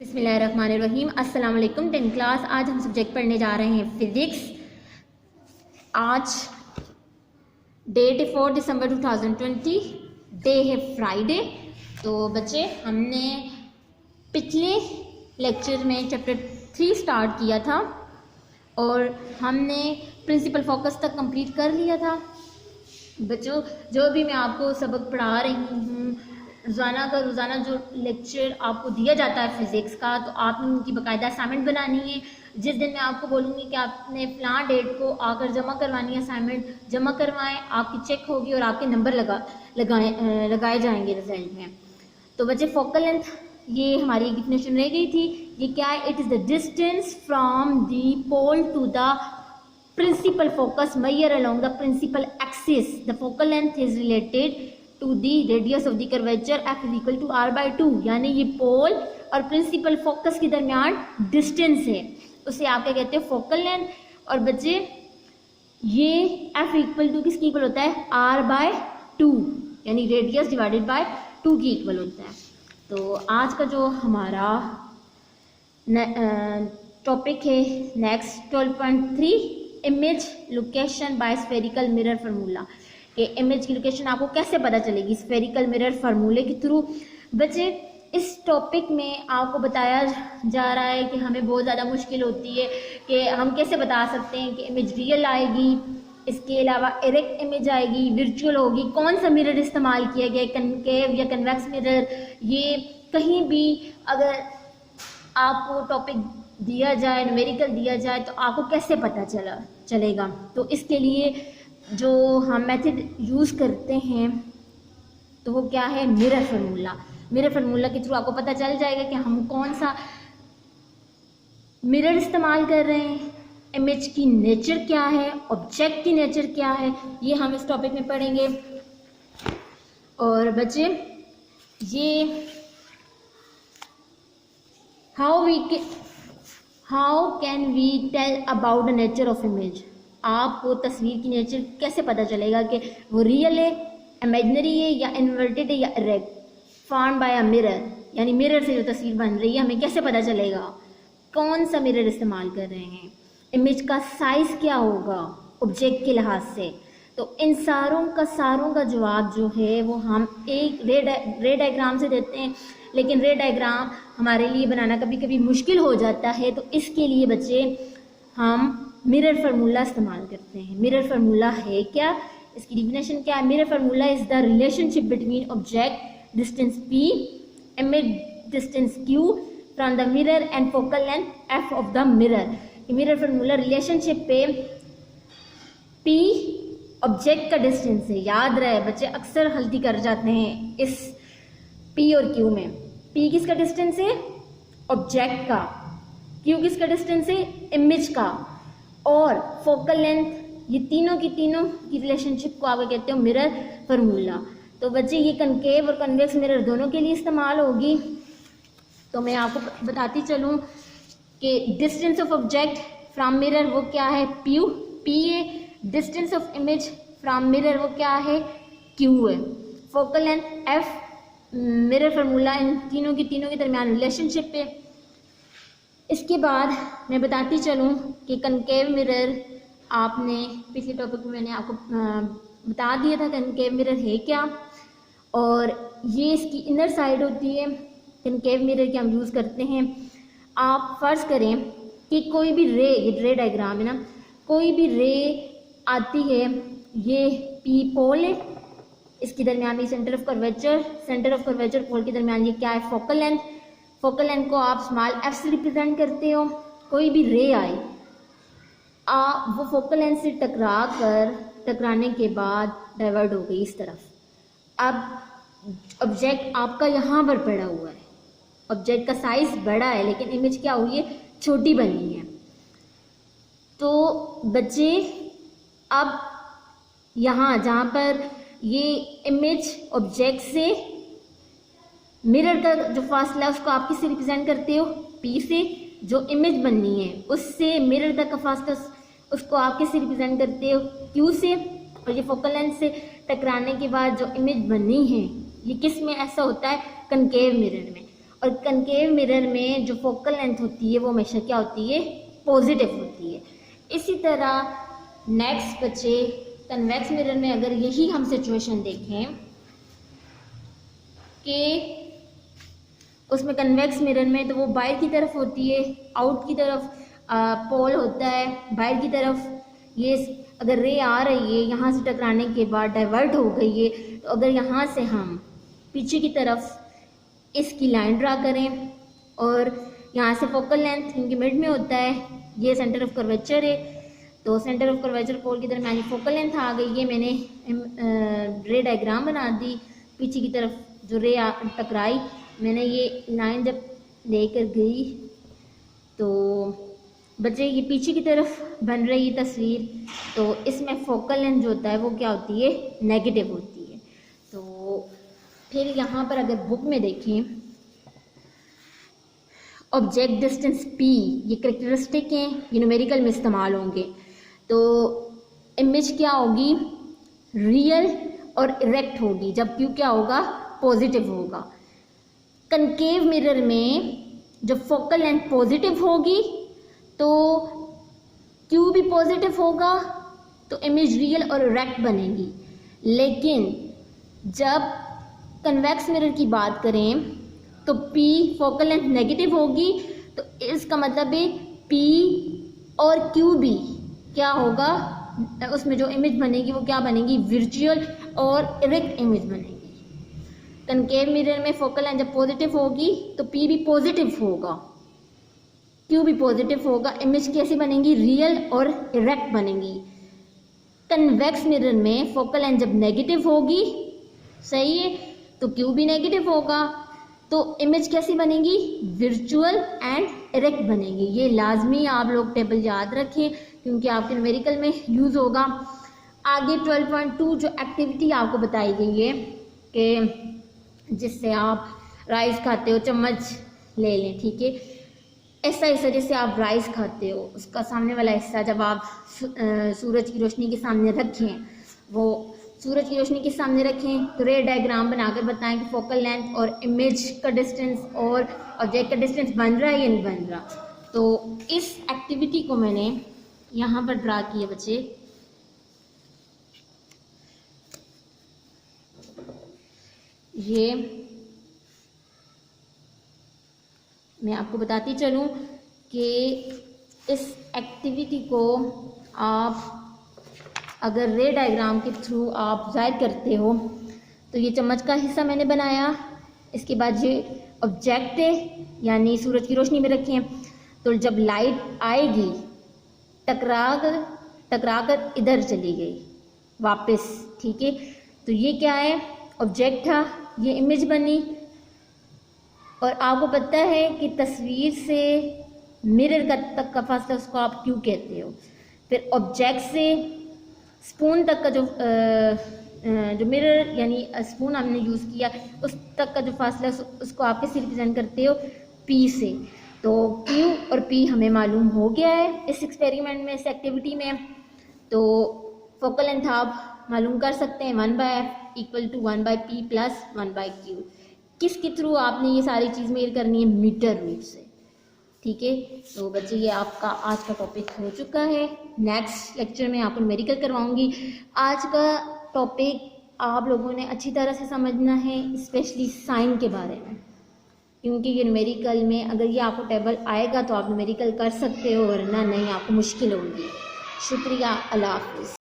बिस्मिल्लाहिर्रहमानिर्रहीम। अस्सलाम वालेकुम। 10th class. आज हम सब्जेक्ट पढ़ने जा रहे हैं फिज़िक्स। आज डेट है 4 दिसंबर 2020, डे है फ्राइडे। तो बच्चे, हमने पिछले लेक्चर में चैप्टर 3 स्टार्ट किया था और हमने प्रिंसिपल फोकस तक कंप्लीट कर लिया था। बच्चों, जो भी मैं आपको सबक पढ़ा रही हूँ, रोज़ाना जो लेक्चर आपको दिया जाता है फिज़िक्स का, तो आपने उनकी बाकायदा असाइनमेंट बनानी है। जिस दिन मैं आपको बोलूँगी कि आपने फ़लाँ डेट को आकर जमा करवानी है, असाइनमेंट जमा करवाएं, आपकी चेक होगी और आपके नंबर लगाए जाएंगे रिजल्ट में। तो बच्चे, फोकल लेंथ, ये हमारी डिफिनेशन रह गई थी। ये क्या है? It is the distance from the pole to the principal focus measure along the principal axis. The focal length is related to the radius of the curvature f is equal to r by 2। यानी ये पोल और principal focus के दरमियान distance है, उसे आप क्या कहते हो? Focal length. और बच्चे, ये f इक्वल टू किसकी इक्वल होता है? r by 2, यानी रेडियस डिवाइडेड बाय 2 की इक्वल होता है। तो आज का जो हमारा टॉपिक है next 12.3, image location bye spherical mirror formula. कि इमेज की लोकेशन आपको कैसे पता चलेगी? स्फेरिकल मिरर फार्मूले के थ्रू। बच्चे, इस टॉपिक में आपको बताया जा रहा है कि हमें बहुत ज़्यादा मुश्किल होती है कि हम कैसे बता सकते हैं कि इमेज रियल आएगी, इसके अलावा डायरेक्ट इमेज आएगी, वर्चुअल होगी, कौन सा मिरर इस्तेमाल किया गया, कनकेव या कन्वेक्स मिरर। ये कहीं भी अगर आपको टॉपिक दिया जाए, न्यूमेरिकल दिया जाए, तो आपको कैसे पता चलेगा? तो इसके लिए जो हम मेथड यूज़ करते हैं तो वो क्या है? Mirror formula. मिरर फार्मूला के थ्रू आपको पता चल जाएगा कि हम कौन सा मिरर इस्तेमाल कर रहे हैं, इमेज की नेचर क्या है, ऑब्जेक्ट की नेचर क्या है। ये हम इस टॉपिक में पढ़ेंगे। और बच्चे, ये how can we tell about the nature of image. आपको तस्वीर की नेचर कैसे पता चलेगा कि वो रियल है, इमेजिनरी है या इन्वर्टेड है या erect, form by a mirror. यानी मिरर से जो तस्वीर बन रही है, हमें कैसे पता चलेगा कौन सा मिरर इस्तेमाल कर रहे हैं, इमेज का साइज़ क्या होगा ऑब्जेक्ट के लिहाज से। तो इन सारों का जवाब जो है वो हम एक रे डायग्राम से देते हैं। लेकिन रे डायग्राम हमारे लिए बनाना कभी कभी मुश्किल हो जाता है, तो इसके लिए बच्चे हम मिरर फार्मूला इस्तेमाल करते हैं। मिरर फार्मूला है क्या? इसकी डिफिनेशन क्या है? Mirror formula is the relationship between object distance p, image distance q from the mirror and focal length f of the mirror. Mirror formula relationship पे p ऑब्जेक्ट का डिस्टेंस है। याद रहे बच्चे, अक्सर गलती कर जाते हैं इस P और Q में। P किसका डिस्टेंस है? ऑब्जेक्ट का। Q किसका डिस्टेंस है? इमेज का। और फोकल लेंथ, ये तीनों की रिलेशनशिप को आप कहते हो मिरर फार्मूला। तो बच्चे, ये कनकेव और कन्वेक्स मिरर दोनों के लिए इस्तेमाल होगी। तो मैं आपको बताती चलूँ कि distance of object from mirror वो क्या है? P है। Distance of image from mirror वो क्या है? Q है। Focal length F, mirror formula इन तीनों के दरमियान रिलेशनशिप पे। इसके बाद मैं बताती चलूँ कि कनकेव मिरर, आपने पिछले टॉपिक में मैंने आपको बता दिया था कनकेव मिरर है क्या, और ये इसकी इनर साइड होती है। कनकेव मिरर के हम यूज़ करते हैं। आप फर्ज करें कि कोई भी रे, ये रे डायग्राम है ना, कोई भी रे आती है, ये P पोल है, इसके दरमियान में सेंटर ऑफ कर्वेचर पोल के दरमियान ये क्या है? Focal length. फोकल लेंथ को आप स्मॉल f से रिप्रेजेंट करते हो। कोई भी रे आई, वो फोकल लेंथ से टकराने के बाद डाइवर्ट हो गई इस तरफ। अब ऑब्जेक्ट आपका यहाँ पर पड़ा हुआ है, ऑब्जेक्ट का साइज बड़ा है लेकिन इमेज क्या हुई है? छोटी बनी है। तो बच्चे, अब यहाँ जहाँ पर ये इमेज ऑब्जेक्ट से मिरर का जो फासला है उसको आप किससे रिप्रेजेंट करते हो? P से। जो इमेज बननी है उससे मिरर तक का फासला उसको आप किससे रिप्रेजेंट करते हो? Q से। और ये फोकल लेंथ से टकराने के बाद जो इमेज बननी है, ये किस में ऐसा होता है? कनकेव मिरर में। और कनकेव मिरर में जो फोकल लेंथ होती है वो हमेशा क्या होती है, पॉजिटिव होती है। इसी तरह नेक्स्ट बच्चे कन्वेक्स मिरर में अगर यही हम सिचुएशन देखें कि उसमें कन्वेक्स मिरर में तो वो बाहर की तरफ होती है, आउट की तरफ पोल होता है बाहर की तरफ। ये अगर रे आ रही है यहाँ से टकराने के बाद डाइवर्ट हो गई है, तो अगर यहाँ से हम पीछे की तरफ इसकी लाइन ड्रा करें और यहाँ से फोकल लेंथ इनके मिड में होता है, ये सेंटर ऑफ कर्वेचर है, तो सेंटर ऑफ कर्वेचर पोल की तरफ यानी फोकल लेंथ आ गई है। मैंने रे डायग्राम बना दी, पीछे की तरफ जो रे टकराई, मैंने ये लाइन जब लेकर गई तो बच्चे ये पीछे की तरफ बन रही है तस्वीर, तो इसमें फोकल लेंथ जो होता है वो क्या होती है, नेगेटिव होती है। तो फिर यहाँ पर अगर बुक में देखें ऑब्जेक्ट डिस्टेंस p, ये करेक्टरिस्टिक हैं, ये न्यूमेरिकल में इस्तेमाल होंगे। तो इमेज क्या होगी, रियल और इरेक्ट होगी जब q क्या होगा, पॉजिटिव होगा। कनकेव मिरर में जब फोकल लेंथ पॉजिटिव होगी तो Q भी पॉजिटिव होगा, तो इमेज रियल और इरेक्ट बनेगी। लेकिन जब कन्वेक्स मिरर की बात करें तो P फोकल लेंथ नेगेटिव होगी, तो इसका मतलब है P और Q भी क्या होगा, उसमें जो इमेज बनेगी वो क्या बनेगी, वर्चुअल और इरेक्ट इमेज बनेगी। कनकेव मिरर में फोकल लेंथ जब पॉजिटिव होगी तो P भी पॉजिटिव होगा, Q भी पॉजिटिव होगा, इमेज कैसी बनेगी, रियल और इरेक्ट बनेगी। कन्वेक्स मिरर में फोकल लेंथ जब नेगेटिव होगी, सही है, तो Q भी नेगेटिव होगा, तो इमेज कैसी बनेगी, वर्चुअल एंड इरेक्ट बनेगी। ये लाजमी आप लोग टेबल याद रखें क्योंकि आपके न्यूमेरिकल में यूज़ होगा। आगे 12.2 जो एक्टिविटी आपको बताई गई है कि जिससे आप राइस खाते हो, चम्मच ले लें, ठीक है, ऐसा हिस्सा जैसे आप राइस खाते हो उसका सामने वाला हिस्सा जब आप सूरज की रोशनी के सामने रखें, वो सूरज की रोशनी के सामने रखें तो रे डायग्राम बनाकर बताएं कि फोकल लेंथ और इमेज का डिस्टेंस और ऑब्जेक्ट का डिस्टेंस बन रहा है या नहीं बन रहा। तो इस एक्टिविटी को मैंने यहाँ पर ड्रा किया बच्चे। ये मैं आपको बताती चलूँ कि इस एक्टिविटी को आप अगर रे डायग्राम के थ्रू आप जाहिर करते हो तो ये चम्मच का हिस्सा मैंने बनाया, इसके बाद ये ऑब्जेक्ट है यानी सूरज की रोशनी में रखें, तो जब लाइट आएगी टकरा कर इधर चली गई वापस, ठीक है, तो ये क्या है, ऑब्जेक्ट था, ये इमेज बनी। और आपको पता है कि तस्वीर से मिरर तक का फासला उसको आप क्यों कहते हो। फिर ऑब्जेक्ट से स्पून तक का जो मिरर यानी स्पून हमने यूज़ किया उस तक का जो फासला उसको आप किससे रिप्रेजेंट करते हो, P से। तो Q और P हमें मालूम हो गया है इस एक्सपेरिमेंट में, इस एक्टिविटी में। तो फोकल लेंथ आप मालूम कर सकते हैं 1/f = 1/p + 1/q। किसके थ्रू आपने ये सारी चीज़ मेजर करनी है, मीटर रूल से, ठीक है। तो बच्चे ये आपका आज का टॉपिक हो चुका है। नेक्स्ट लेक्चर में आपको न्यूमेरिकल करवाऊंगी। आज का टॉपिक आप लोगों ने अच्छी तरह से समझना है, स्पेशली साइन के बारे में, क्योंकि ये न्यूमेरिकल में अगर ये आपको टेबल आएगा तो आप न्यूमेरिकल कर सकते हो, वरना नहीं आपको मुश्किल होगी। शुक्रिया, अल्लाह हाफ़िज़।